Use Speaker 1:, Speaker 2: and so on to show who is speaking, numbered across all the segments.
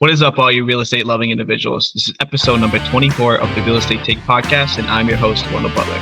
Speaker 1: What is up, all you real estate loving individuals? This is episode number 24 of the Real Estate Take podcast, and I'm your host, Wendell Butler.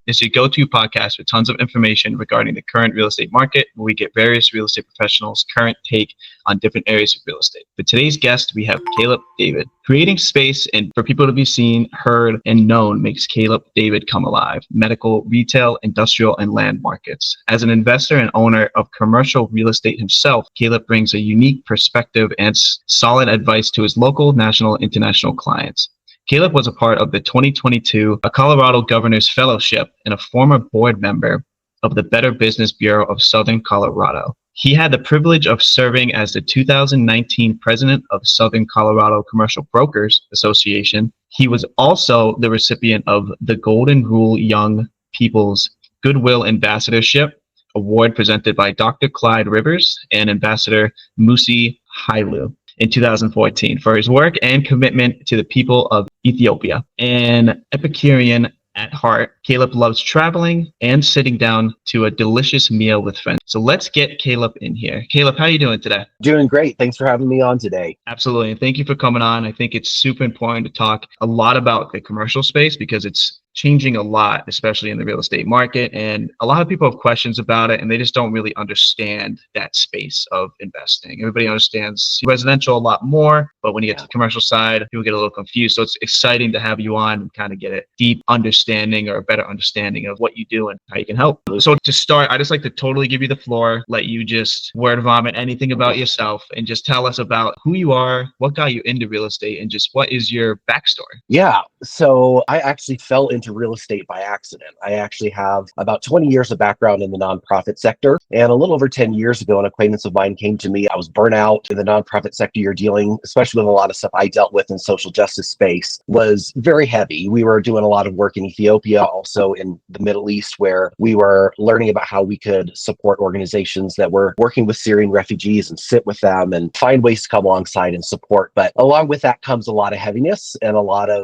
Speaker 1: It's your go-to podcast with tons of information regarding the current real estate market, where we get various real estate professionals' current take on different areas of real estate. For today's guest, we have Caleb David. Creating space and for people to be seen, heard, and known makes Caleb David come alive. Medical, retail, industrial, and land markets. As an investor and owner of commercial real estate himself, Caleb brings a unique perspective and solid advice to his local, national, and international clients. Caleb was a part of the 2022 Colorado Governor's Fellowship and a former board member of the Better Business Bureau of Southern Colorado. He had the privilege of serving as the 2019 president of Southern Colorado Commercial Brokers Association. He was also the recipient of the Golden Rule Young People's Goodwill Ambassadorship Award presented by Dr. Clyde Rivers and Ambassador Mussie Hailu in 2014 for his work and commitment to the people of Ethiopia. An epicurean at heart, Caleb loves traveling and sitting down to a delicious meal with friends. So let's get Caleb in here. Caleb, how are you doing today?
Speaker 2: Doing great. Thanks for having me on today.
Speaker 1: Absolutely. And thank you for coming on. I think it's super important to talk a lot about the commercial space because it's changing a lot, especially in the real estate market. And a lot of people have questions about it and they just don't really understand that space of investing. Everybody understands residential a lot more, but when you get to the commercial side, people get a little confused. So it's exciting to have you on and kind of get a deep understanding or a better understanding of what you do and how you can help. So to start, I just like to totally give you the floor, let you just word vomit anything about yourself and just tell us about who you are, what got you into real estate, and just what is your backstory?
Speaker 2: Yeah. So I actually fell into real estate by accident. I actually have about 20 years of background in the nonprofit sector. And a little over 10 years ago, an acquaintance of mine came to me. I was burnt out in the nonprofit sector. You're dealing, especially with a lot of stuff I dealt with in social justice space, was very heavy. We were doing a lot of work in Ethiopia, also in the Middle East, where we were learning about how we could support organizations that were working with Syrian refugees and sit with them and find ways to come alongside and support. But along with that comes a lot of heaviness and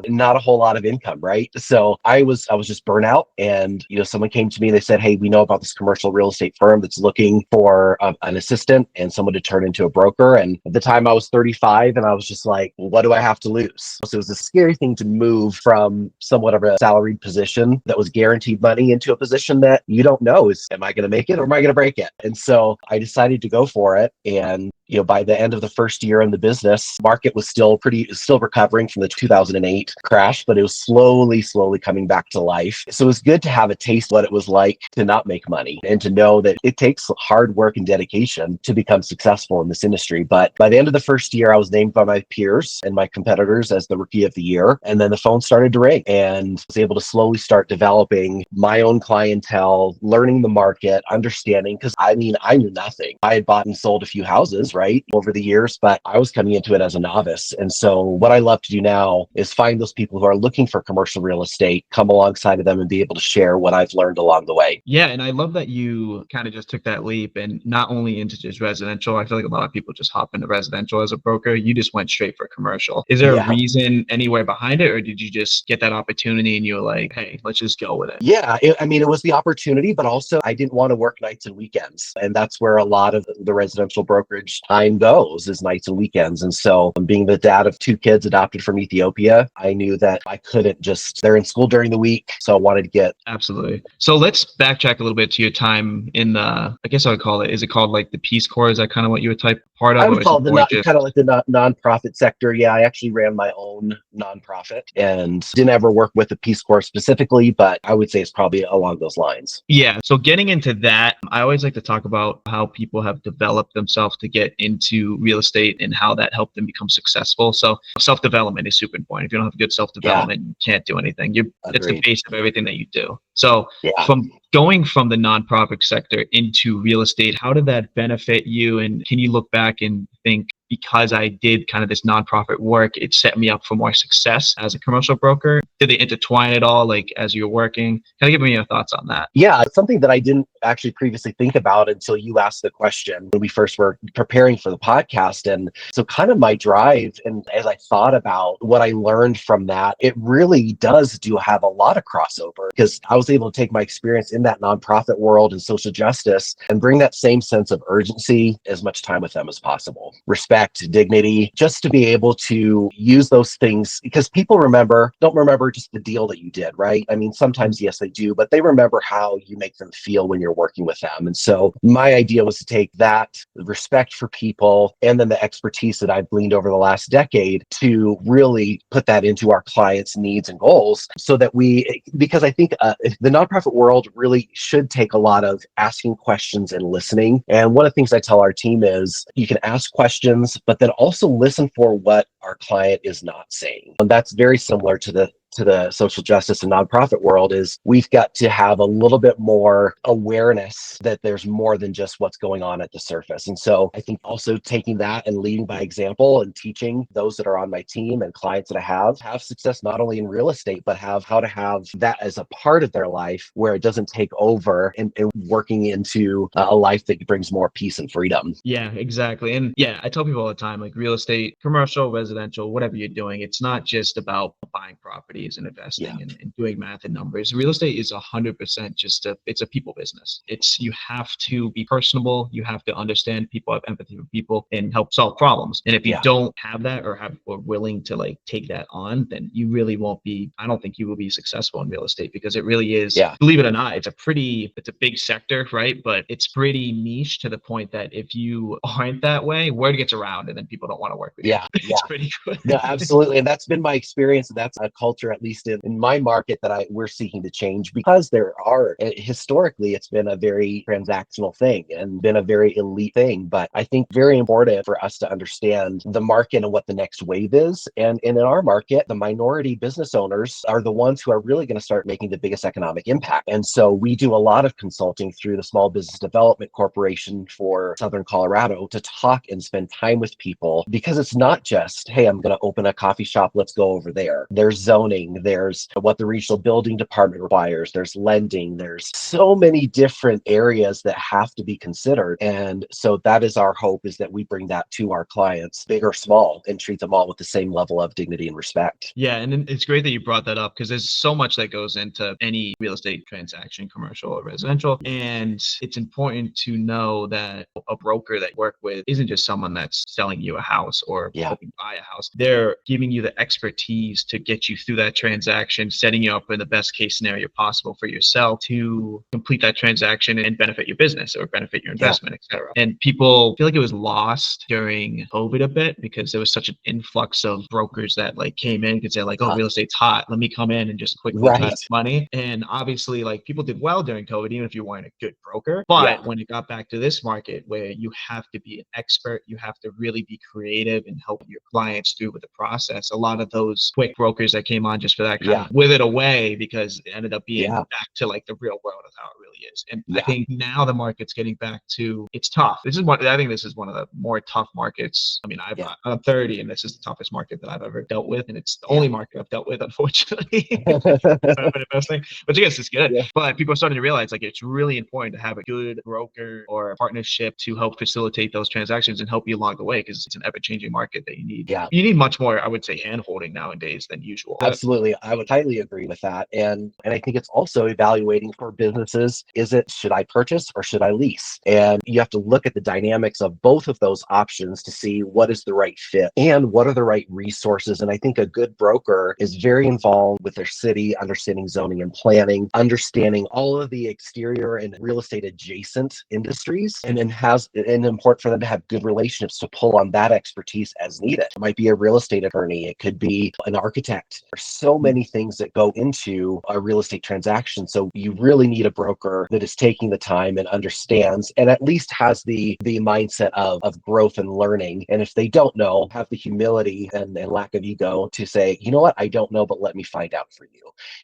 Speaker 2: not a whole lot of income, right? So I was just burnt out, and someone came to me. They said, "Hey, we know about this commercial real estate firm that's looking for an assistant and someone to turn into a broker." And at the time, I was 35, and I was just like, "What do I have to lose?" So it was a scary thing to move from somewhat of a salaried position that was guaranteed money into a position that you don't know am I going to make it or am I going to break it? And so I decided to go for it. And by the end of the first year in the business, market was still recovering from the 2008 crash, but it was slowly coming back to life. So it was good to have a taste of what it was like to not make money and to know that it takes hard work and dedication to become successful in this industry. But by the end of the first year, I was named by my peers and my competitors as the Rookie of the Year. And then the phone started to ring, and I was able to slowly start developing my own clientele, learning the market, understanding, because I knew nothing. I had bought and sold a few houses, right, over the years, but I was coming into it as a novice. And so what I love to do now is find those people who are looking for commercial real estate, come alongside of them and be able to share what I've learned along the way.
Speaker 1: Yeah. And I love that you kind of just took that leap and not only into just residential. I feel like a lot of people just hop into residential as a broker. You just went straight for commercial. Is there a reason anywhere behind it, or did you just get that opportunity and you were like, hey, let's just go with it?
Speaker 2: Yeah. It was the opportunity, but also I didn't want to work nights and weekends. And that's where a lot of the residential brokerage time goes, is nights and weekends. And so being the dad of 2 kids adopted from Ethiopia, I knew that I couldn't they're in school during the week. So I wanted to get.
Speaker 1: Absolutely. So let's backtrack a little bit to your time in the, I guess I would call it, is it called like the Peace Corps? Is that kind of what you were part of?
Speaker 2: I would call it kind of like the nonprofit sector. Yeah, I actually ran my own nonprofit and didn't ever work with the Peace Corps specifically, but I would say it's probably along those lines.
Speaker 1: Yeah. So getting into that, I always like to talk about how people have developed themselves to get into real estate and how that helped them become successful. So self-development is super important. If you don't have good self-development, you can't do anything. It's the base of everything that you do. So from going from the nonprofit sector into real estate, how did that benefit you? And can you look back and think, because I did kind of this nonprofit work, it set me up for more success as a commercial broker? Did they intertwine it all, like as you're working? Kind of give me your thoughts on that.
Speaker 2: Yeah, it's something that I didn't actually previously think about until you asked the question when we first were preparing for the podcast. And so kind of my drive, and as I thought about what I learned from that, it really does have a lot of crossover, because I was able to take my experience in that nonprofit world and social justice and bring that same sense of urgency, as much time with them as possible. Respect, dignity, just to be able to use those things, because people don't remember just the deal that you did, right? I mean, sometimes, yes, they do, but they remember how you make them feel when you're working with them. And so my idea was to take that respect for people and then the expertise that I've gleaned over the last decade to really put that into our clients' needs and goals, so that because I think the nonprofit world really should take a lot of asking questions and listening. And one of the things I tell our team is you can ask questions, but then also listen for what our client is not saying. And that's very similar to the social justice and nonprofit world. Is we've got to have a little bit more awareness that there's more than just what's going on at the surface. And so I think also taking that and leading by example and teaching those that are on my team and clients that I have success, not only in real estate, but how to have that as a part of their life where it doesn't take over, and working into a life that brings more peace and freedom.
Speaker 1: Yeah, exactly. And yeah, I tell people all the time, like real estate, commercial, residential, whatever you're doing, it's not just about buying properties and investing and doing math and numbers. Real estate is 100% it's a people business. You have to be personable. You have to understand people, have empathy for people, and help solve problems. And if you don't have that, or willing to like take that on, then you really won't be, I don't think you will be successful in real estate, because it really is, believe it or not, it's a big sector, right? But it's pretty niche to the point that if you aren't that way, word gets around and then people don't want to work with you. It's pretty good.
Speaker 2: No, absolutely. And that's been my experience. That's a culture, at least in my market, that we're seeking to change, because historically, it's been a very transactional thing and been a very elite thing. But I think very important for us to understand the market and what the next wave is. And in our market, the minority business owners are the ones who are really going to start making the biggest economic impact. And so we do a lot of consulting through the Small Business Development Corporation for Southern Colorado to talk and spend time with people, because it's not just, hey, I'm going to open a coffee shop, let's go over there. There's zoning, there's what the regional building department requires, there's lending, there's so many different areas that have to be considered. And so that is our hope, is that we bring that to our clients, big or small, and treat them all with the same level of dignity and respect.
Speaker 1: Yeah, and it's great that you brought that up, because there's so much that goes into any real estate transaction, commercial or residential. And it's important to know that a broker that you work with isn't just someone that's selling you a house or helping buy a house. They're giving you the expertise to get you through that transaction, setting you up in the best case scenario possible for yourself to complete that transaction and benefit your business or benefit your investment, etc. And people feel like it was lost during COVID a bit, because there was such an influx of brokers that like came in because they're like, oh, real estate's hot, let me come in and just quickly invest money. And obviously, like, people did well during COVID, even if you weren't a good broker. But when it got back to this market where you have to be an expert, you have to really be creative and help your clients through with the process, a lot of those quick brokers that came on just for that kind of withered away, because it ended up being back to like the real world of how it really is. And I think now the market's getting back to, it's tough. I think this is one of the more tough markets. I mean, I'm 30 and this is the toughest market that I've ever dealt with. And it's the only market I've dealt with, unfortunately. Investing, but I guess it's good. But people are starting to realize like it's really important to have a good broker or a partnership to help facilitate those transactions and help you along the way, because it's an ever-changing market that you need. You need much more, I would say, hand-holding nowadays than usual.
Speaker 2: Absolutely. I would highly agree with that. And I think it's also evaluating for businesses, should I purchase or should I lease? And you have to look at the dynamics of both of those options to see what is the right fit and what are the right resources. And I think a good broker is very involved with their city, understanding zoning and planning, understanding all of the exterior and real estate adjacent industries, and then important for them to have good relationships to pull on that expertise as needed. It might be a real estate attorney, it could be an architect. There's so many things that go into a real estate transaction. So you really need a broker investor that is taking the time and understands and at least has the mindset of growth and learning. And if they don't know, have the humility and lack of ego to say, you know what, I don't know, but let me find out for you.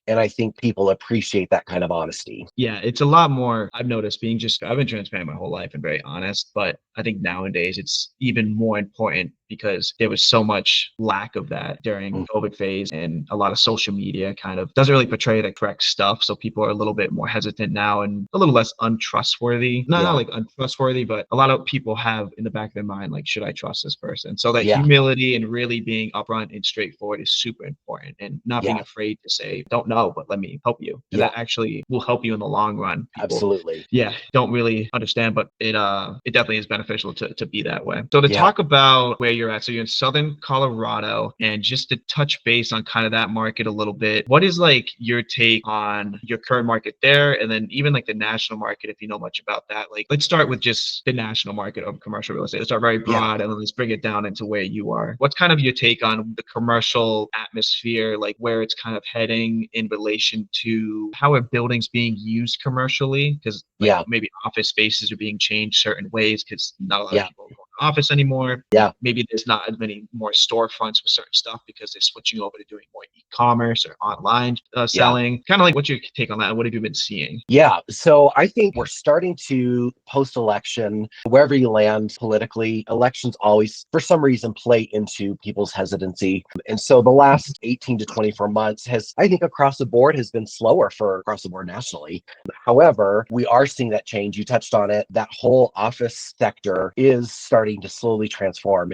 Speaker 2: And I think people appreciate that kind of honesty.
Speaker 1: Yeah, it's a lot more. I've noticed I've been transparent my whole life and very honest, but I think nowadays it's even more important because there was so much lack of that during COVID phase, and a lot of social media kind of doesn't really portray the correct stuff. So people are a little bit more hesitant now and a little less untrustworthy. Not like untrustworthy, but a lot of people have in the back of their mind, like, should I trust this person? So that humility and really being upfront and straightforward is super important, and not being afraid to say, don't know, but let me help you. And that actually will help you in the long run. People,
Speaker 2: absolutely.
Speaker 1: Don't really understand, but it definitely is beneficial to be that way. So to talk about where you're at, so you're in Southern Colorado, and just to touch base on kind of that market a little bit, what is like your take on your current market there, and then even like the national market, if you know much about that? Like, let's start with just the national market of commercial real estate. Let's start very broad, and then let's bring it down into where you are. What's kind of your take on the commercial atmosphere, like where it's kind of heading in relation to how are buildings being used commercially? Because maybe office spaces are being changed certain ways because not a lot of people go to office anymore. Maybe there's not as many more storefronts with certain stuff because they're switching over to doing more e-commerce or online selling. Kind of like, what's your take on that? What have you been seeing?
Speaker 2: So I think we're starting to post-election, wherever you land politically, elections always, for some reason, play into people's hesitancy. And so the last 18 to 24 months has, I think, across the board has been slower for across the board nationally. However, we are seeing that change. You touched on it. That whole office sector is starting to slowly transform.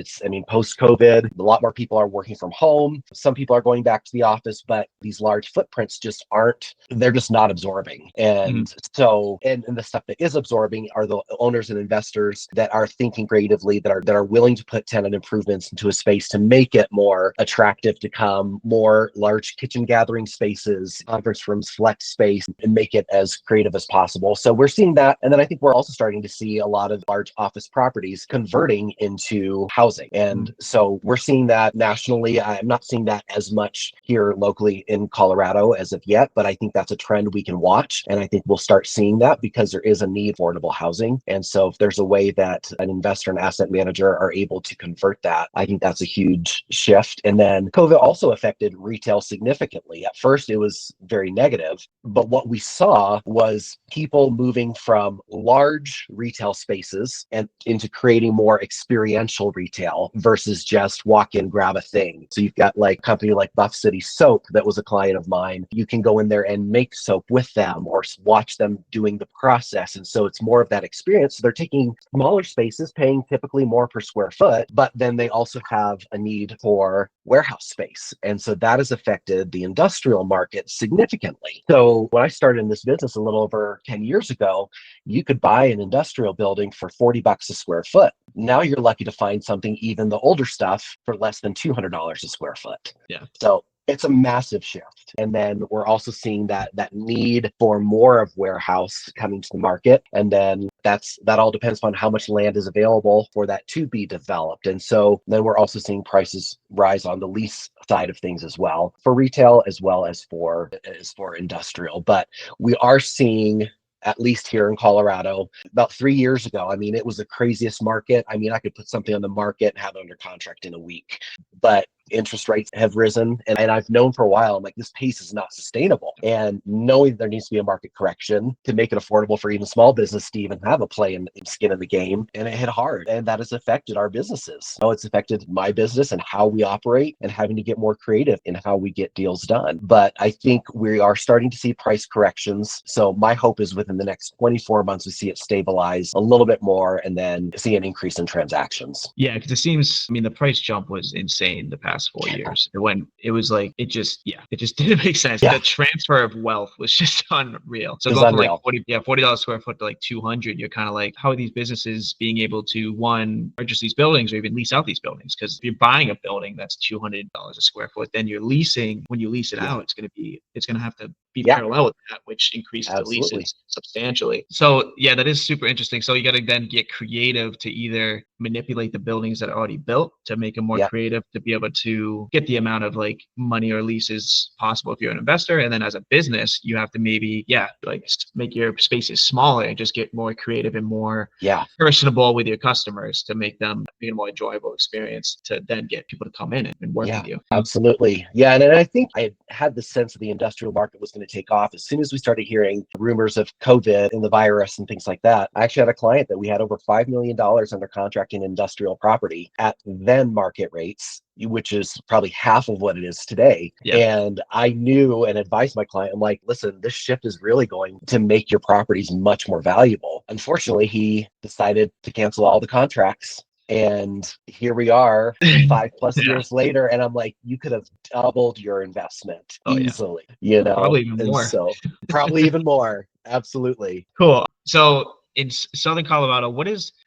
Speaker 2: Post-COVID, a lot more people are working from home. Some people are going back to the office, but these large footprints they're just not absorbing. And so, and the stuff that is absorbing are the owners and investors that are thinking creatively, that are willing to put tenant improvements into a space to make it more attractive to come, more large kitchen gathering spaces, conference rooms, flex space, and make it as creative as possible. So we're seeing that. And then I think we're also starting to see a lot of large office properties converting into housing. And so we're seeing that nationally. I'm not seeing that as much here locally in Colorado as of yet, but I think that's a trend we can watch. And I think we'll start seeing that because there is a need for affordable housing. And so if there's a way that an investor and asset manager are able to convert that, I think that's a huge shift. And then COVID also affected retail significantly. At first, it was very negative, but what we saw was people moving from large retail spaces and into creating more experiential retail versus just walk in, grab a thing. So you've got like a company like Buff City Soap that was a client of mine. You can go in there and make soap with them or watch them doing the process. And so it's more of that experience. So they're taking smaller spaces, paying typically more per square foot, but then they also have a need for warehouse space. And so that has affected the industrial market significantly. So when I started in this business a little over 10 years ago, you could buy an industrial building for $40 a square foot. Now you're lucky to find something, even the older stuff, for less than $200 a square foot.
Speaker 1: Yeah.
Speaker 2: So it's a massive shift. And then we're also seeing that need for more of warehouse coming to the market. And then that all depends on how much land is available for that to be developed. And so then we're also seeing prices rise on the lease side of things as well, for retail as well as for industrial. But we are seeing, at least here in Colorado, about 3 years ago, it was the craziest market. I could put something on the market and have it under contract in a week. But interest rates have risen, and I've known for a while, I'm like, this pace is not sustainable. And knowing there needs to be a market correction to make it affordable for even small business to even have a play in skin in the game, and it hit hard, and that has affected our businesses. It's affected my business and how we operate, and having to get more creative in how we get deals done. But I think we are starting to see price corrections. So my hope is within the next 24 months, we see it stabilize a little bit more, and then see an increase in transactions.
Speaker 1: Yeah, because it seems, the price jump was insane the past 4 years. When it was like, it just didn't make sense. The transfer of wealth was just unreal. So going from like $40 square foot to like 200, you're kind of like, how are these businesses being able to, one, purchase these buildings or even lease out these buildings? Because if you're buying a building that's $200 a square foot, then you're leasing, when you lease it out, it's going to have to be
Speaker 2: Yeah,
Speaker 1: parallel with that, which increases the
Speaker 2: absolutely.
Speaker 1: leases substantially. So yeah, that is super interesting. So you got to then get creative to either manipulate the buildings that are already built to make them more
Speaker 2: Yeah,
Speaker 1: creative to be able to get the amount of like money or leases possible if you're an investor. And then as a business, you have to maybe, yeah, like make your spaces smaller and just get more creative and more
Speaker 2: yeah.
Speaker 1: personable with your customers to make them a more enjoyable experience to then get people to come in and work
Speaker 2: Yeah,
Speaker 1: with you.
Speaker 2: absolutely. Yeah, and I think I had the sense that the industrial market was going to take off as soon as we started hearing rumors of COVID and the virus and things like that. I actually had a client that we had over $5 million under contract in industrial property at then market rates, which is probably half of what it is today.
Speaker 1: Yeah.
Speaker 2: And I knew and advised my client, I'm like, listen, this shift is really going to make your properties much more valuable. Unfortunately, he decided to cancel all the contracts. And here we are 5+
Speaker 1: Yeah.
Speaker 2: years later. And I'm like, you could have doubled your investment
Speaker 1: Oh yeah.
Speaker 2: easily, you know?
Speaker 1: Probably even
Speaker 2: And
Speaker 1: more.
Speaker 2: so probably even more. Absolutely.
Speaker 1: Cool. So in Southern Colorado,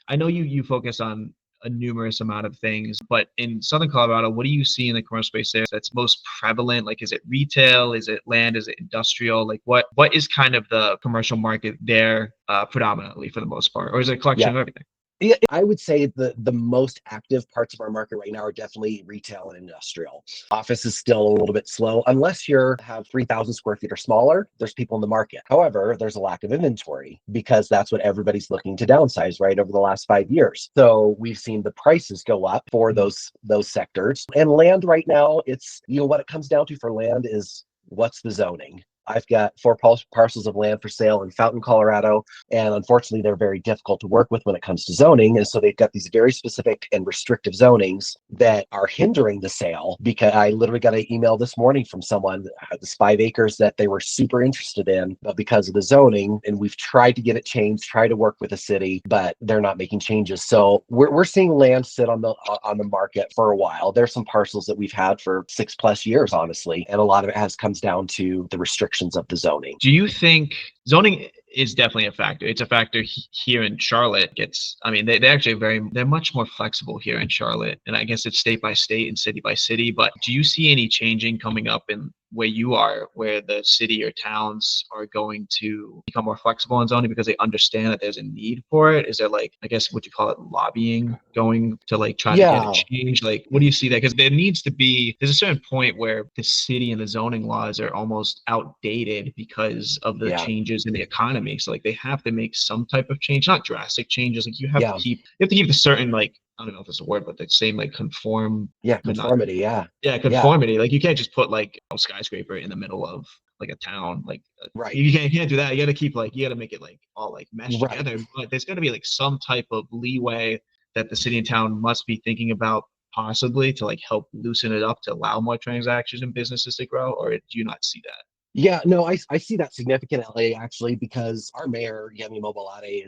Speaker 1: I know you focus on a numerous amount of things, but in Southern Colorado, what do you see in the commercial space there that's most prevalent? Like, is it retail? Is it land? Is it industrial? Like, what is kind of the commercial market there predominantly for the most part? Or is it a collection
Speaker 2: Yeah.
Speaker 1: of everything?
Speaker 2: Yeah, I would say the most active parts of our market right now are definitely retail and industrial. Office is still a little bit slow. Unless you have 3,000 square feet or smaller, there's people in the market. However, there's a lack of inventory because that's what everybody's looking to downsize, right, over the last 5 years. So we've seen the prices go up for those sectors. And land right now, it's, what it comes down to for land is what's the zoning. I've got 4 parcels of land for sale in Fountain, Colorado, and unfortunately, they're very difficult to work with when it comes to zoning. And so they've got these very specific and restrictive zonings that are hindering the sale. Because I literally got an email this morning from someone, this 5 acres that they were super interested in, but because of the zoning, and we've tried to get it changed, try to work with the city, but they're not making changes. So we're seeing land sit on the market for a while. There's some parcels that we've had for 6+ years, honestly, and a lot of it comes down to the restrictions of the zoning.
Speaker 1: Do you think zoning is definitely a factor? It's a factor here in Charlotte. They actually they're much more flexible here in Charlotte. And I guess it's state by state and city by city. But do you see any changing coming up in where you are, where the city or towns are going to become more flexible in zoning because they understand that there's a need for it? Is there like, I guess, what you call it, lobbying going to like try to get it
Speaker 2: Yeah,
Speaker 1: changed? Like, what do you see there? Because there's a certain point where the city and the zoning laws are almost outdated because of the
Speaker 2: yeah,
Speaker 1: changes in the economy. So like they have to make some type of change, not drastic changes. Like you have
Speaker 2: yeah,
Speaker 1: to keep the certain, like, I don't know if it's a word, but the same like conform,
Speaker 2: yeah,
Speaker 1: but not,
Speaker 2: conformity. Yeah,
Speaker 1: yeah,
Speaker 2: yeah,
Speaker 1: conformity. Like you can't just put like a skyscraper in the middle of like a town. Like
Speaker 2: right,
Speaker 1: you can't do that. You got to make it like all like meshed
Speaker 2: right.
Speaker 1: together. But there's got to be like some type of leeway that the city and town must be thinking about possibly to like help loosen it up to allow more transactions and businesses to grow. Or do you not see that?
Speaker 2: Yeah, no, I see that significantly actually because our mayor, Yemi Mobolade,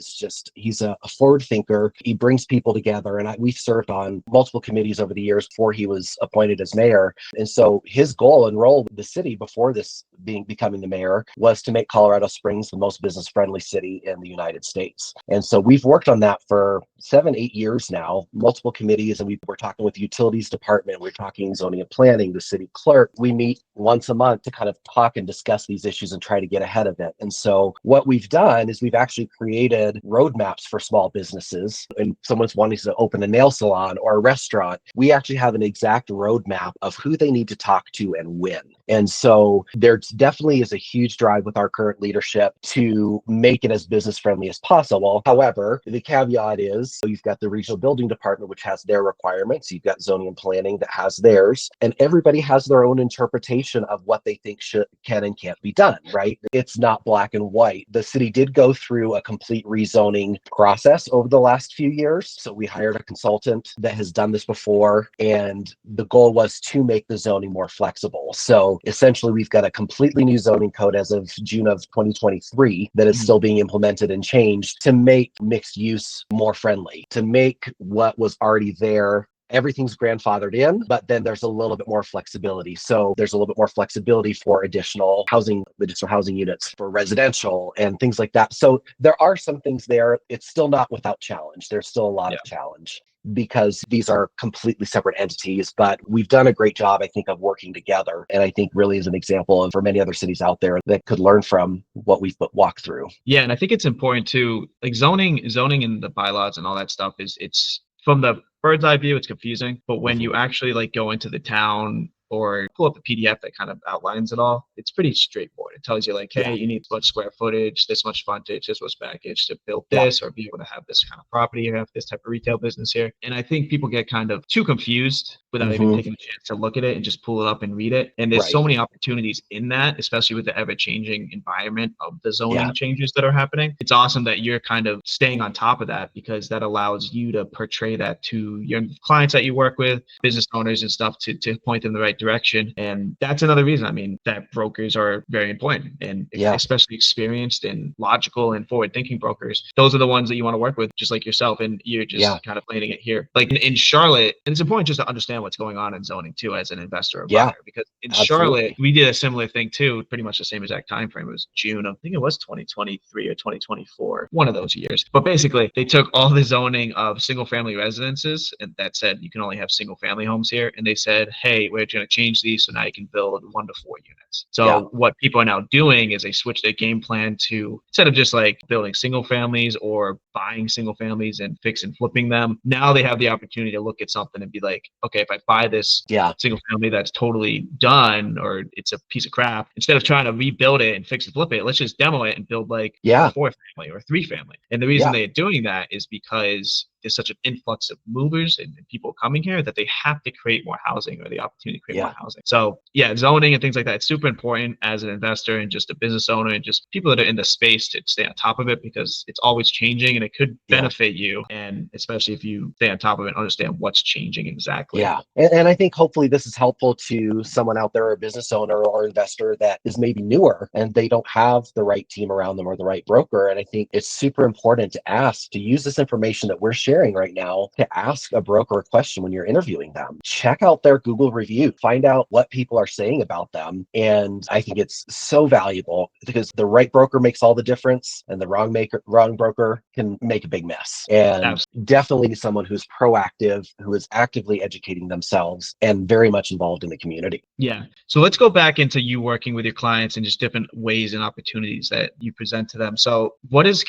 Speaker 2: he's a forward thinker. He brings people together. And we've served on multiple committees over the years before he was appointed as mayor. And so his goal and role with the city before this becoming the mayor was to make Colorado Springs the most business friendly city in the United States. And so we've worked on that for 7-8 years now, multiple committees, and we're talking with the utilities department, we're talking zoning and planning, the city clerk. We meet once a month to kind of talk and discuss these issues and try to get ahead of it. And so what we've done is we've actually created roadmaps for small businesses. And someone's wanting to open a nail salon or a restaurant, we actually have an exact roadmap of who they need to talk to and when. And so there definitely is a huge drive with our current leadership to make it as business friendly as possible. However, the caveat is you've got the regional building department, which has their requirements. You've got zoning and planning that has theirs, and everybody has their own interpretation of what they think can and can't be done, right? It's not black and white. The city did go through a complete rezoning process over the last few years. So we hired a consultant that has done this before, and the goal was to make the zoning more flexible. So essentially, we've got a completely new zoning code as of June of 2023 that is still being implemented and changed to make mixed use more friendly, to make what was already there. Everything's grandfathered in, but then there's a little bit more flexibility. So there's a little bit more flexibility for additional housing units for residential and things like that. So there are some things there. It's still not without challenge. There's still a lot of challenge. because these are completely separate entities, but we've done a great job, I think, of working together. And I think really is an example of for many other cities out there that could learn from what we've walked through.
Speaker 1: Yeah, and I think it's important too, like zoning and the bylaws and all that stuff it's from the bird's eye view, it's confusing. But when you actually like go into the town or pull up the PDF that kind of outlines it all, it's pretty straightforward. It tells you like, hey, you need this much square footage, this much frontage, this much baggage to build this or be able to have this kind of property or have this type of retail business here. And I think people get kind of too confused without even taking a chance to look at it and just pull it up and read it. And there's so many opportunities in that, especially with the ever-changing environment of the zoning changes that are happening. It's awesome that you're kind of staying on top of that, because that allows you to portray that to your clients that you work with, business owners and stuff, to point them in the right direction. And that's another reason, I mean, that brokers are very important, and especially experienced and logical and forward-thinking brokers. Those are the ones that you want to work with, just like yourself. And you're just kind of planning it here. Like in Charlotte, and it's important just to understand what's going on in zoning too as an investor or buyer, because in Charlotte, we did a similar thing too, pretty much the same exact time frame. It was June, I think it was 2023 or 2024, one of those years. But basically, they took all the zoning of single-family residences, and that said you can only have single-family homes here. And they said, hey, we're going to change these so now you can build 1 to 4 units. So what people are now doing is they switch their game plan to, instead of just like building single families or buying single families and fix and flipping them, now they have the opportunity to look at something and be like, okay, if I buy this single family that's totally done or it's a piece of crap, instead of trying to rebuild it and fix and flip it, let's just demo it and build like a 4 family or a 3 family. And the reason they're doing that is because there's such an influx of movers and people coming here that they have to create more housing, or the opportunity to create more housing. So zoning and things like that, it's super important as an investor and just a business owner and just people that are in the space to stay on top of it, because it's always changing and it could benefit you. And especially if you stay on top of it and understand what's changing exactly.
Speaker 2: And I think hopefully this is helpful to someone out there, a business owner or investor that is maybe newer and they don't have the right team around them or the right broker. And I think it's super important to use this information that we're sharing right now to ask a broker a question when you're interviewing them. Check out their Google review, find out what people are saying about them. And I think it's so valuable, because the right broker makes all the difference and the wrong broker can make a big mess. And definitely someone who's proactive, who is actively educating themselves and very much involved in the community.
Speaker 1: Yeah. So let's go back into you working with your clients and just different ways and opportunities that you present to them. So what is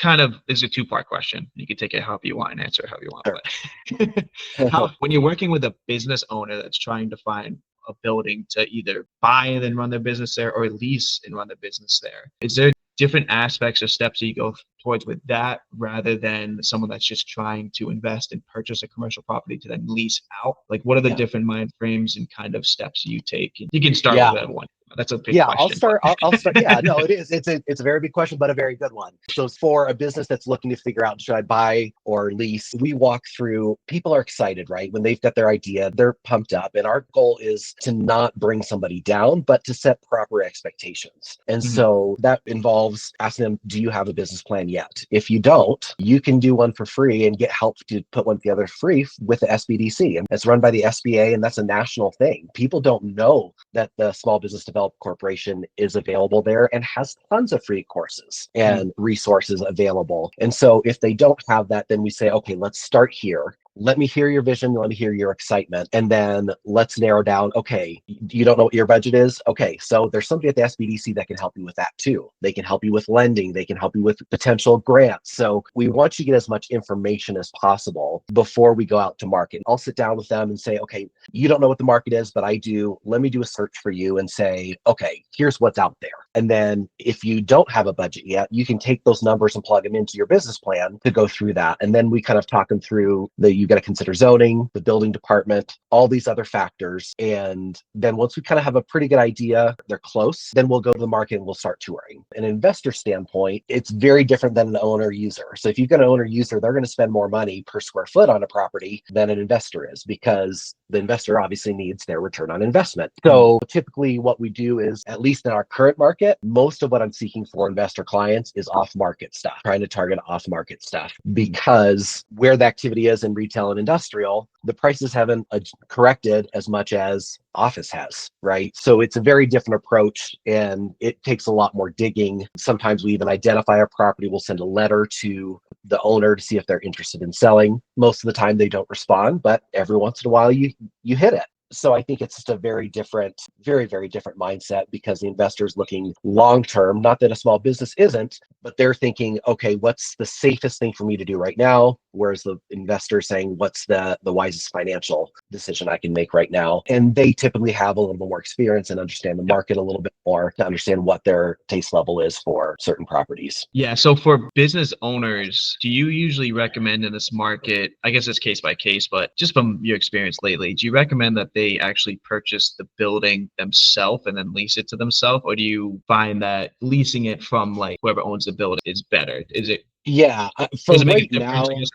Speaker 1: is a 2-part question. You can take it however you want and answer it however you want. But when you're working with a business owner that's trying to find a building to either buy and then run their business there, or lease and run their business there, is there different aspects or steps that you go towards with that, rather than someone that's just trying to invest and purchase a commercial property to then lease out? Like, what are the different mind frames and kind of steps you take? You can start with that one. That's a big question.
Speaker 2: I'll start. Yeah, no, it is. It's a very big question, but a very good one. So for a business that's looking to figure out, should I buy or lease? We walk through, people are excited, right? When they've got their idea, they're pumped up. And our goal is to not bring somebody down, but to set proper expectations. And so that involves asking them, do you have a business plan yet? If you don't, you can do one for free and get help to put one together free with the SBDC. And it's run by the SBA, and that's a national thing. People don't know that the Small Business Development Corporation is available there and has tons of free courses and resources available. And so if they don't have that, then we say, okay, let's start here. Let me hear your vision. Let me hear your excitement. And then let's narrow down, okay, you don't know what your budget is? Okay, so there's somebody at the SBDC that can help you with that too. They can help you with lending. They can help you with potential grants. So we want you to get as much information as possible before we go out to market. I'll sit down with them and say, okay, you don't know what the market is, but I do. Let me do a search for you and say, okay, here's what's out there. And then if you don't have a budget yet, you can take those numbers and plug them into your business plan to go through that. And then we kind of talk them through you got to consider zoning, the building department, all these other factors. And then once we kind of have a pretty good idea, they're close, then we'll go to the market and we'll start touring. An investor standpoint, it's very different than an owner user. So if you've got an owner user, they're going to spend more money per square foot on a property than an investor is, because the investor obviously needs their return on investment. So typically what we do is, at least in our current market, most of what I'm seeking for investor clients is off-market stuff, trying to target off-market stuff, because where the activity is in retail and industrial, the prices haven't corrected as much as office has, right? So it's a very different approach and it takes a lot more digging. Sometimes we even identify a property. We'll send a letter to the owner to see if they're interested in selling. Most of the time they don't respond, but every once in a while you hit it. So I think it's just a very different, very, very different mindset because the investor is looking long term. Not that a small business isn't, but they're thinking, okay, what's the safest thing for me to do right now? Whereas the investor is saying, what's the wisest financial decision I can make right now? And they typically have a little bit more experience and understand the market a little bit more to understand what their taste level is for certain properties.
Speaker 1: Yeah. So for business owners, do you usually recommend in this market, I guess it's case by case, but just from your experience lately, do you recommend that they actually purchase the building themselves and then lease it to themselves? Or do you find that leasing it from like whoever owns the building is better?
Speaker 2: Yeah, for
Speaker 1: Does it make a
Speaker 2: right
Speaker 1: difference? I
Speaker 2: now,
Speaker 1: guess.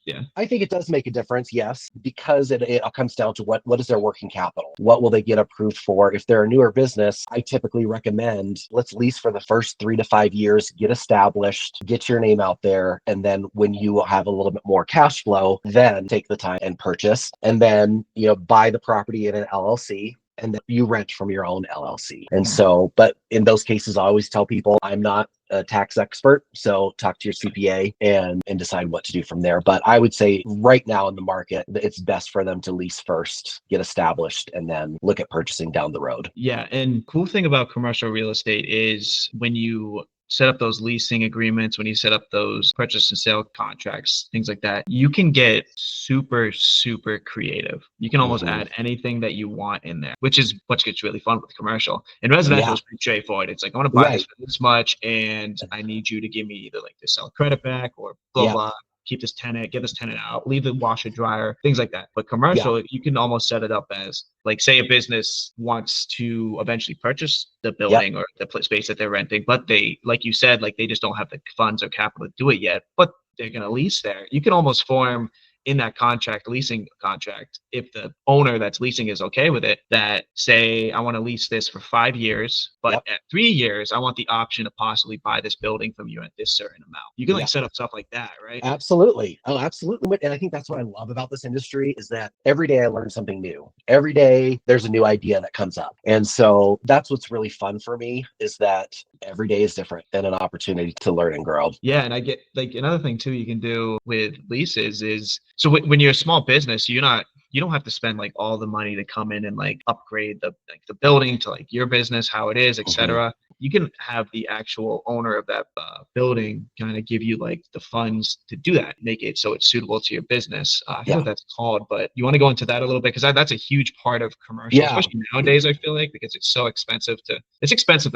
Speaker 1: Yeah.
Speaker 2: I think it does make a difference, yes, because it comes down to what is their working capital? What will they get approved for? If they're a newer business, I typically recommend let's lease for the first 3 to 5 years, get established, get your name out there, and then when you have a little bit more cash flow, then take the time and purchase, and then buy the property in an LLC. And then you rent from your own LLC. And so, but in those cases, I always tell people I'm not a tax expert. So talk to your CPA and decide what to do from there. But I would say right now in the market, it's best for them to lease first, get established, and then look at purchasing down the road.
Speaker 1: Yeah. And cool thing about commercial real estate is when you set up those leasing agreements, when you set up those purchase and sale contracts, things like that, you can get super, super creative. You can almost add anything that you want in there, which is what gets really fun with commercial. In residential, it's pretty straightforward. It's like, I want to buy this for this much, and I need you to give me either like the sell credit back or blah, blah. Keep this tenant, get this tenant out, leave the washer dryer, things like that. But commercial, you can almost set it up as like, say a business wants to eventually purchase the building or the space that they're renting, but they, like you said, like they just don't have the funds or capital to do it yet, but they're going to lease there. You can almost form in that contract, leasing contract, if the owner that's leasing is okay with it, that say, I want to lease this for 5 years, but at 3 years, I want the option to possibly buy this building from you at this certain amount. You can like set up stuff like that, right?
Speaker 2: Absolutely. Oh, absolutely. And I think that's what I love about this industry is that every day I learn something new. Every day there's a new idea that comes up. And so that's what's really fun for me is that every day is different and an opportunity to learn and grow.
Speaker 1: Yeah. And I get like another thing too, you can do with leases is, so when you're a small business, you don't have to spend like all the money to come in and like upgrade the building to like your business, how it is, etc. You can have the actual owner of that building kind of give you like the funds to do that, make it so it's suitable to your business. I forget what that's called, but you want to go into that a little bit because that's a huge part of commercial, especially nowadays. I feel like because it's so expensive to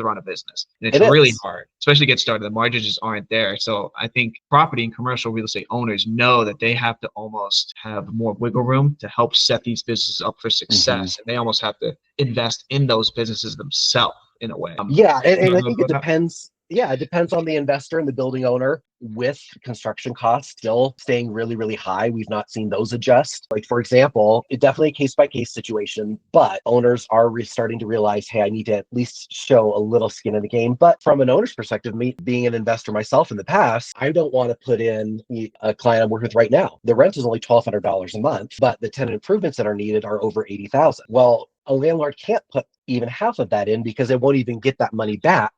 Speaker 1: run a business, and it's really hard, especially to get started. The margins just aren't there. So I think property and commercial real estate owners know that they have to almost have more wiggle room to help set these businesses up for success, and they almost have to invest in those businesses themselves. In a way.
Speaker 2: And I think it depends. Yeah, it depends on the investor and the building owner. With construction costs still staying really, really high, we've not seen those adjust. Like, for example, it's definitely a case-by-case situation, but owners are starting to realize, hey, I need to at least show a little skin in the game. But from an owner's perspective, me being an investor myself in the past, I don't want to put in a client I'm working with right now. The rent is only $1,200 a month, but the tenant improvements that are needed are over $80,000. Well, a landlord can't put even half of that in because they won't even get that money back.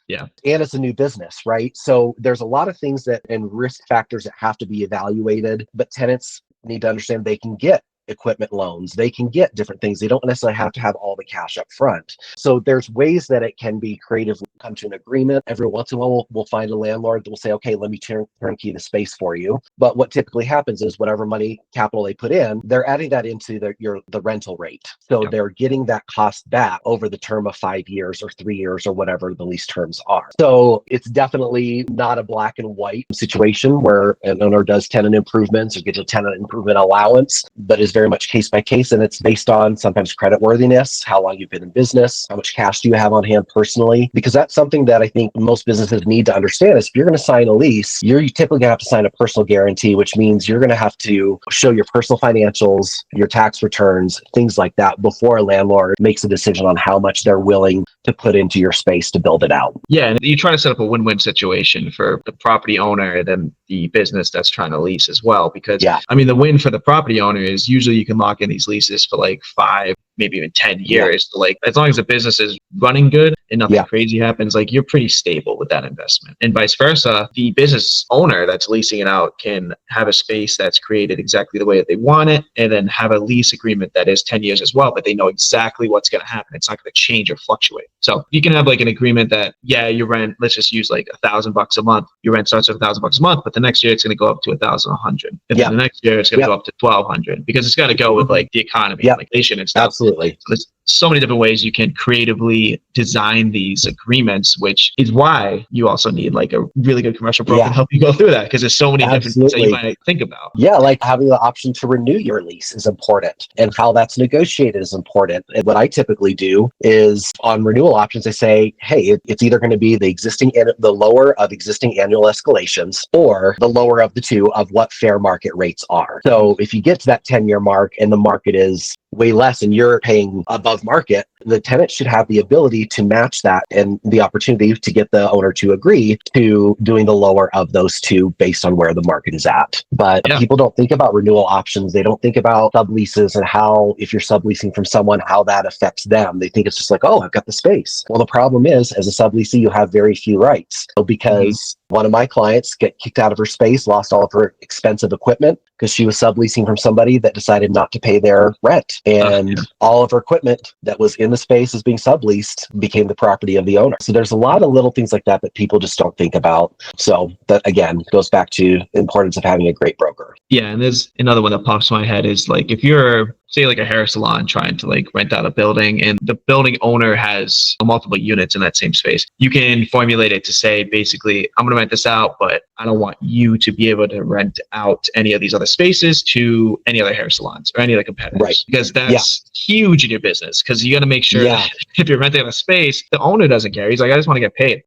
Speaker 1: Yeah.
Speaker 2: And it's a new business, right? So there's a lot of things and risk factors that have to be evaluated, but tenants need to understand they can get equipment loans. They can get different things. They don't necessarily have to have all the cash up front. So there's ways that it can be creative, come to an agreement. Every once in a while, we'll find a landlord that will say, okay, let me turnkey the space for you. But what typically happens is whatever money capital they put in, they're adding that into the rental rate. So they're getting that cost back over the term of 5 years or 3 years or whatever the lease terms are. So it's definitely not a black and white situation where an owner does tenant improvements or gets a tenant improvement allowance, but is very much case by case. And it's based on sometimes credit worthiness, how long you've been in business, how much cash do you have on hand personally, because that's something that I think most businesses need to understand is if you're going to sign a lease, you're typically going to have to sign a personal guarantee, which means you're going to have to show your personal financials, your tax returns, things like that before a landlord makes a decision on how much they're willing to put into your space to build it out.
Speaker 1: Yeah, and you try to set up a win-win situation for the property owner and then the business that's trying to lease as well, because I mean, the win for the property owner is usually usually you can lock in these leases for like 5, maybe even 10 years. So like, as long as the business is running good and nothing crazy happens, like you're pretty stable with that investment. And vice versa, the business owner that's leasing it out can have a space that's created exactly the way that they want it, and then have a lease agreement that is 10 years as well, but they know exactly what's going to happen. It's not going to change or fluctuate. So you can have like an agreement that, your rent, let's just use like $1,000 a month. Your rent starts at $1,000 a month, but the next year it's going to go up to $1,100. And then the next year it's going to go up to $1,200, because it's got to go with like the economy, inflation and stuff.
Speaker 2: Absolutely.
Speaker 1: So there's so many different ways you can creatively design these agreements, which is why you also need like a really good commercial broker to help you go through that, because there's so many different things that you might think about.
Speaker 2: Yeah, like having the option to renew your lease is important, and how that's negotiated is important. And what I typically do is on renewal options, I say, hey, it's either going to be the lower of existing annual escalations, or the lower of the two of what fair market rates are. So if you get to that 10-year mark and the market is way less and you're paying above market, the tenant should have the ability to match that and the opportunity to get the owner to agree to doing the lower of those two based on where the market is at. But people don't think about renewal options. They don't think about subleases and how, if you're subleasing from someone, how that affects them. They think it's just like, oh, I've got the space. Well, the problem is, as a subleasee, you have very few rights. So because one of my clients get kicked out of her space, lost all of her expensive equipment because she was subleasing from somebody that decided not to pay their rent. And all of her equipment that was in the space as being subleased became the property of the owner. So there's a lot of little things like that that people just don't think about. So that, again, goes back to the importance of having a great broker.
Speaker 1: Yeah, and there's another one that pops in my head is like, if you're, say, like a hair salon trying to like rent out a building, and the building owner has multiple units in that same space, you can formulate it to say, basically, I'm going to rent this out, but I don't want you to be able to rent out any of these other spaces to any other hair salons or any other competitors. Right. Because that's huge in your business, because you got to make sure that if you're renting out a space, the owner doesn't care. He's like, I just want to get paid.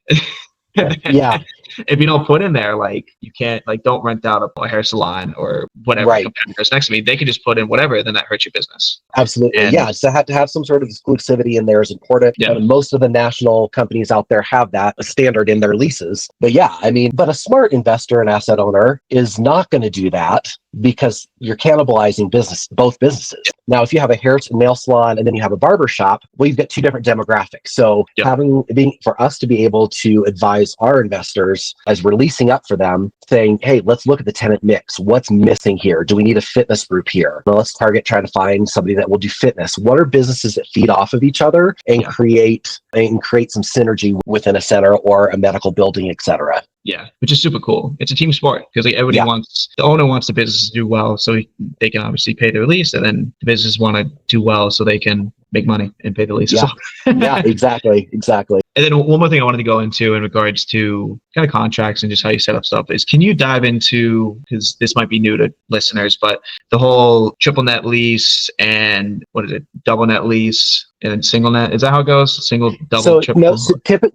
Speaker 1: If you don't put in there, like, you can't, like, don't rent out a hair salon or whatever competitors next to me, they can just put in whatever, then that hurts your business.
Speaker 2: Absolutely. And so to have some sort of exclusivity in there is important. And most of the national companies out there have that a standard in their leases. But but a smart investor and asset owner is not going to do that, because you're cannibalizing both businesses. Now, if you have a hair nail salon and then you have a barber shop, well, you've got two different demographics. So for us to be able to advise our investors as we're leasing up for them, saying, hey, let's look at the tenant mix. What's missing here? Do we need a fitness group here? Well, let's trying to find somebody that will do fitness. What are businesses that feed off of each other and create some synergy within a center or a medical building, et cetera?
Speaker 1: Yeah, which is super cool. It's a team sport, because like everybody the owner wants the business to do well, so they can obviously pay their lease, and then the business want to do well so they can make money and pay the lease. Exactly. And then one more thing I wanted to go into in regards to kind of contracts and just how you set up stuff is, can you dive into, because this might be new to listeners, but the whole triple net lease and double net lease and single net, is that how it goes? Single, double, triple?
Speaker 2: No,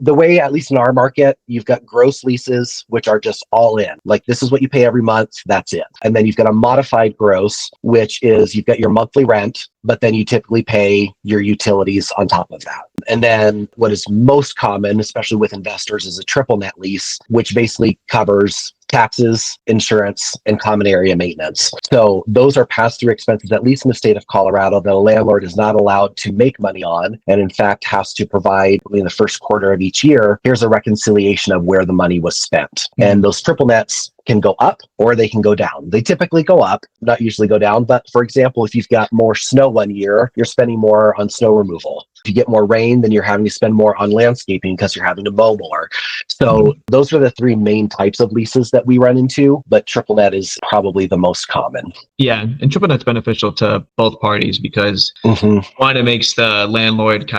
Speaker 2: the way, at least in our market, you've got gross leases, which are just all in. Like, this is what you pay every month, that's it. And then you've got a modified gross, which is you've got your monthly rent, but then you typically pay your utilities on top of that. And then what is most common, especially with investors, is a triple net lease, which basically covers taxes, insurance, and common area maintenance. So those are pass-through expenses, at least in the state of Colorado, that a landlord is not allowed to make money on, and in fact has to provide in the first quarter of each year, here's a reconciliation of where the money was spent. And those triple nets can go up or they can go down. They typically go up, not usually go down. But for example, if you've got more snow one year, you're spending more on snow removal. If you get more rain, then you're having to spend more on landscaping because you're having to mow more. So those are the three main types of leases that we run into, but triple net is probably the most common.
Speaker 1: Yeah, and triple net's beneficial to both parties because one, it makes the landlord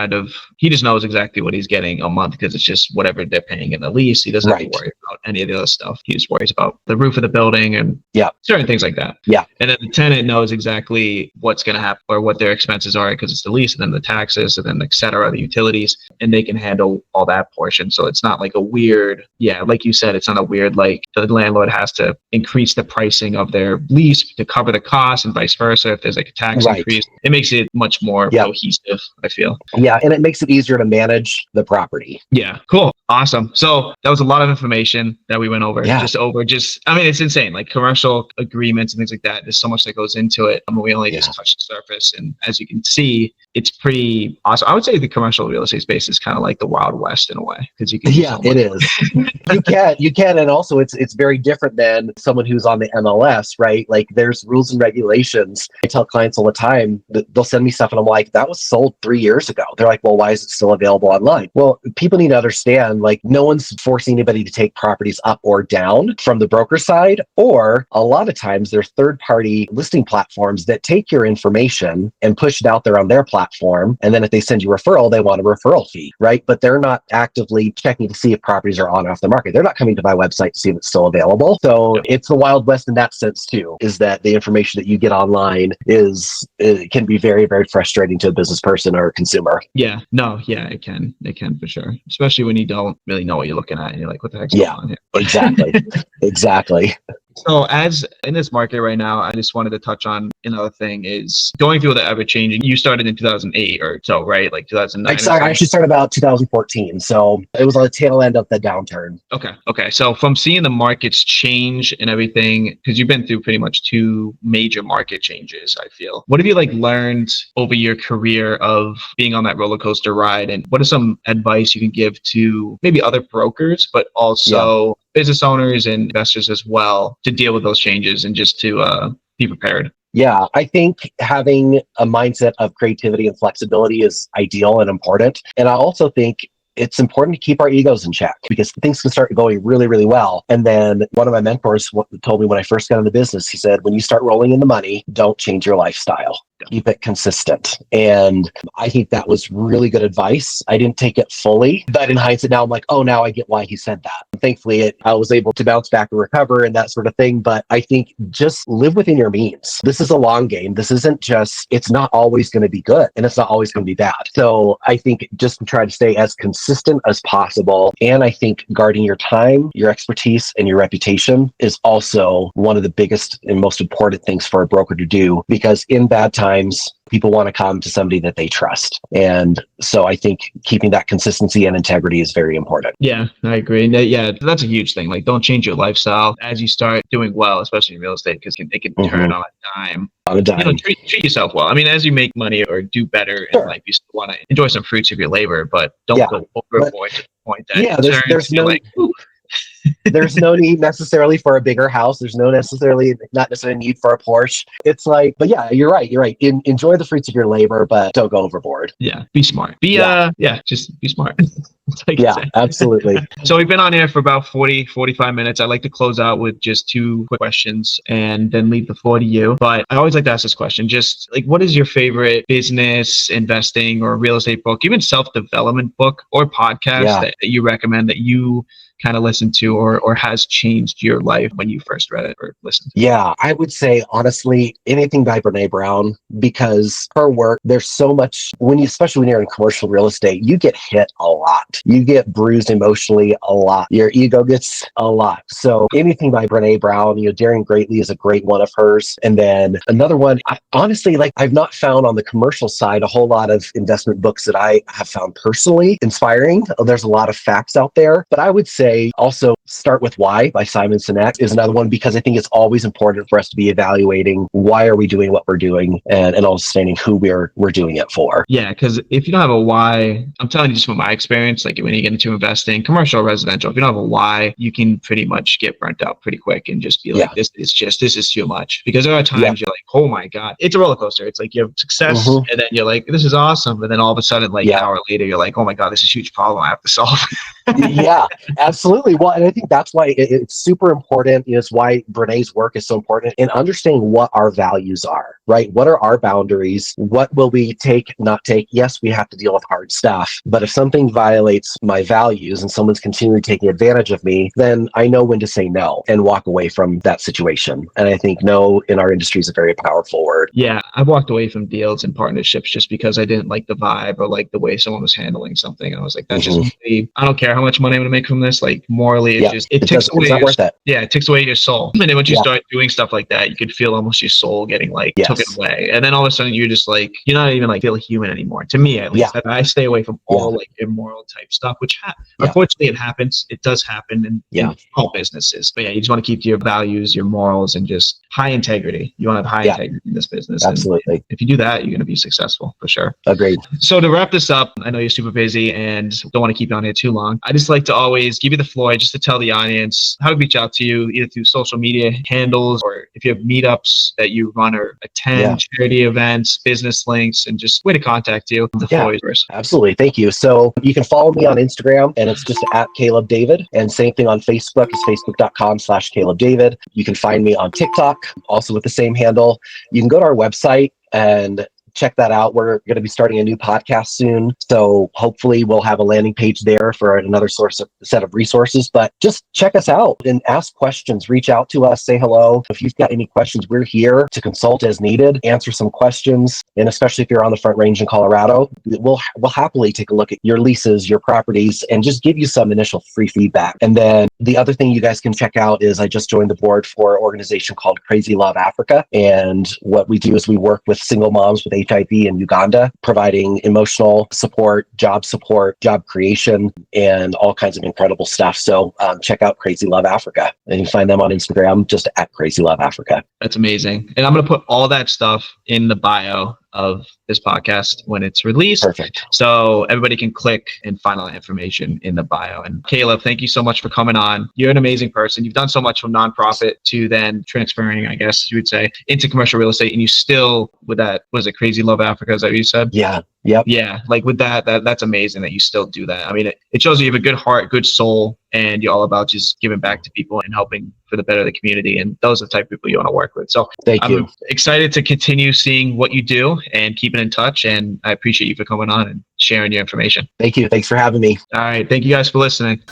Speaker 1: he just knows exactly what he's getting a month because it's just whatever they're paying in the lease. He doesn't have to worry about any of the other stuff. He just worries about the roof of the building and certain things like that. And then the tenant knows exactly what's going to happen or what their expenses are because it's the lease, and then the taxes, and then et cetera, the utilities, and they can handle all that portion. So it's not like a weird, like you said, it's not a weird, like the landlord has to increase the pricing of their lease to cover the cost and vice versa. If there's like a tax increase, it makes it much more cohesive, I feel.
Speaker 2: Yeah, and it makes it easier to manage the property.
Speaker 1: Yeah, cool. Awesome. So that was a lot of information that we went over.
Speaker 2: Yeah.
Speaker 1: I mean, it's insane. Like commercial agreements and things like that. There's so much that goes into it. I mean, we only just touched the surface. And as you can see, it's pretty awesome. I would say the commercial real estate space is kind of like the Wild West in a way, because you can.
Speaker 2: Yeah, it is. You can. And also it's very different than someone who's on the MLS, right? Like there's rules and regulations. I tell clients all the time that they'll send me stuff and I'm like, that was sold 3 years ago. They're like, well, why is it still available online? Well, people need to understand, like, no one's forcing anybody to take properties up or down from the broker side, or a lot of times there's third-party listing platforms that take your information and push it out there on their platform. And then if they send you a referral, they want a referral fee, right? But they're not actively checking to see if properties are on or off the market. They're not coming to my website to see if it's still available. So it's the Wild West in that sense too, is that the information that you get online it can be very, very frustrating to a business person or a consumer.
Speaker 1: Yeah, no, yeah, it can for sure. Especially when you don't really know what you're looking at and you're like, what the heck's going on here?
Speaker 2: Exactly. Exactly.
Speaker 1: So as in this market right now, I just wanted to touch on another thing is going through the ever changing. You started in 2008 or so, right? Like 2009.
Speaker 2: I actually started about 2014. So it was on the tail end of the downturn.
Speaker 1: Okay. So from seeing the markets change and everything, because you've been through pretty much 2 major market changes, I feel. What have you learned over your career of being on that roller coaster ride? And what are some advice you can give to maybe other brokers, but also business owners and investors as well, to deal with those changes and just to be prepared?
Speaker 2: Yeah, I think having a mindset of creativity and flexibility is ideal and important. And I also think it's important to keep our egos in check, because things can start going really, really well. And then one of my mentors told me when I first got into business, he said, when you start rolling in the money, don't change your lifestyle. Keep it consistent. And I think that was really good advice. I didn't take it fully, but in hindsight now I'm like, oh, now I get why he said that. Thankfully, I was able to bounce back and recover and that sort of thing. But I think just live within your means. This is a long game. This isn't just, it's not always going to be good and it's not always going to be bad. So I think just try to stay as consistent as possible. And I think guarding your time, your expertise, and your reputation is also one of the biggest and most important things for a broker to do, because in bad times, people want to come to somebody that they trust. And so I think keeping that consistency and integrity is very important.
Speaker 1: Yeah, I agree. Yeah, that's a huge thing. Like, don't change your lifestyle as you start doing well, especially in real estate, because it can turn on a dime.
Speaker 2: On a dime.
Speaker 1: Treat yourself well. I mean, as you make money or do better in life, you still want to enjoy some fruits of your labor, but don't go overboard to the point that
Speaker 2: there's no need necessarily for a bigger house. There's not necessarily need for a Porsche. It's like, but yeah, you're right. Enjoy the fruits of your labor, but don't go overboard.
Speaker 1: Yeah. Be smart. Just be smart.
Speaker 2: Absolutely.
Speaker 1: So we've been on here for about 45 minutes. I like to close out with just 2 quick questions and then leave the floor to you. But I always like to ask this question, just like, what is your favorite business, investing, or real estate book, even self-development book or podcast that you recommend that you kind of listen to or has changed your life when you first read it or listened to it?
Speaker 2: Yeah, I would say, honestly, anything by Brene Brown, because her work, there's so much, especially when you're in commercial real estate, you get hit a lot. You get bruised emotionally a lot. Your ego gets a lot. So anything by Brene Brown, Daring Greatly is a great one of hers. And then another one, honestly, I've not found on the commercial side a whole lot of investment books that I have found personally inspiring. There's a lot of facts out there, but I would say also Start With Why by Simon Sinek is another one, because I think it's always important for us to be evaluating why are we doing what we're doing and understanding who we're doing it for.
Speaker 1: Yeah, because if you don't have a why, I'm telling you just from my experience, like when you get into investing, commercial or residential, if you don't have a why, you can pretty much get burnt out pretty quick and just be like, this is too much. Because there are times you're like, oh my God, it's a roller coaster. It's like you have success and then you're like, this is awesome. And then all of a sudden, an hour later, you're like, oh my God, this is a huge problem I have to solve.
Speaker 2: Yeah, absolutely. Well, and I think that's why it's super important. It's why Brene's work is so important in understanding what our values are, right? What are our boundaries? What will we take, not take? Yes, we have to deal with hard stuff. But if something violates my values and someone's continually taking advantage of me, then I know when to say no and walk away from that situation. And I think no in our industry is a very powerful word.
Speaker 1: Yeah, I've walked away from deals and partnerships just because I didn't like the vibe or like the way someone was handling something. And I was like, that's just me. I don't care how much money I'm going to make from this. Like morally, it takes away
Speaker 2: it's not worth it.
Speaker 1: Yeah, it takes away your soul. And then once you
Speaker 2: Yeah.
Speaker 1: start doing stuff like that, you could feel almost your soul getting like
Speaker 2: Yes.
Speaker 1: taken away. And then all of a sudden you're just like, you're not even like feel human anymore. To me, at least.
Speaker 2: Yeah.
Speaker 1: I stay away from all like immoral type stuff, which
Speaker 2: Yeah.
Speaker 1: unfortunately it happens. It does happen in all businesses. But yeah, you just want to keep to your values, your morals, and just high integrity. You want to have high integrity in this business.
Speaker 2: Absolutely.
Speaker 1: And if you do that, you're going to be successful for sure.
Speaker 2: Agreed.
Speaker 1: So to wrap this up, I know you're super busy and don't want to keep you on here too long. I just like to always give you the floor just to tell the audience how to reach out to you, either through social media handles or if you have meetups that you run or attend, charity events, business links, and just way to contact you. The floor is yours.
Speaker 2: Absolutely. Thank you. So you can follow me on Instagram and it's just at Caleb David. And same thing on Facebook is facebook.com/Caleb David. You can find me on TikTok, also with the same handle. You can go to our website and check that out. We're going to be starting a new podcast soon. So hopefully we'll have a landing page there for another set of resources, but just check us out and ask questions, reach out to us, say hello. If you've got any questions, we're here to consult as needed, answer some questions. And especially if you're on the Front Range in Colorado, we'll happily take a look at your leases, your properties, and just give you some initial free feedback. And then the other thing you guys can check out is I just joined the board for an organization called Crazy Love Africa. And what we do is we work with single moms with HIV in Uganda, providing emotional support, job creation, and all kinds of incredible stuff. So check out Crazy Love Africa. And you can find them on Instagram, just at Crazy Love Africa.
Speaker 1: That's amazing. And I'm going to put all that stuff in the bio of this podcast when it's released.
Speaker 2: Perfect.
Speaker 1: So everybody can click and find all the information in the bio. And Caleb, thank you so much for coming on. You're an amazing person. You've done so much from nonprofit to then transferring, I guess you would say, into commercial real estate. And you still, with that, was it Crazy Love Africa? Is that what you said?
Speaker 2: Yeah. Yep.
Speaker 1: Yeah. Like with that's amazing that you still do that. I mean, it shows you have a good heart, good soul, and you're all about just giving back to people and helping for the better of the community. And those are the type of people you want to work with. So
Speaker 2: thank you.
Speaker 1: I'm excited to continue seeing what you do and keeping in touch. And I appreciate you for coming on and sharing your information.
Speaker 2: Thank you. Thanks for having me.
Speaker 1: All right. Thank you guys for listening.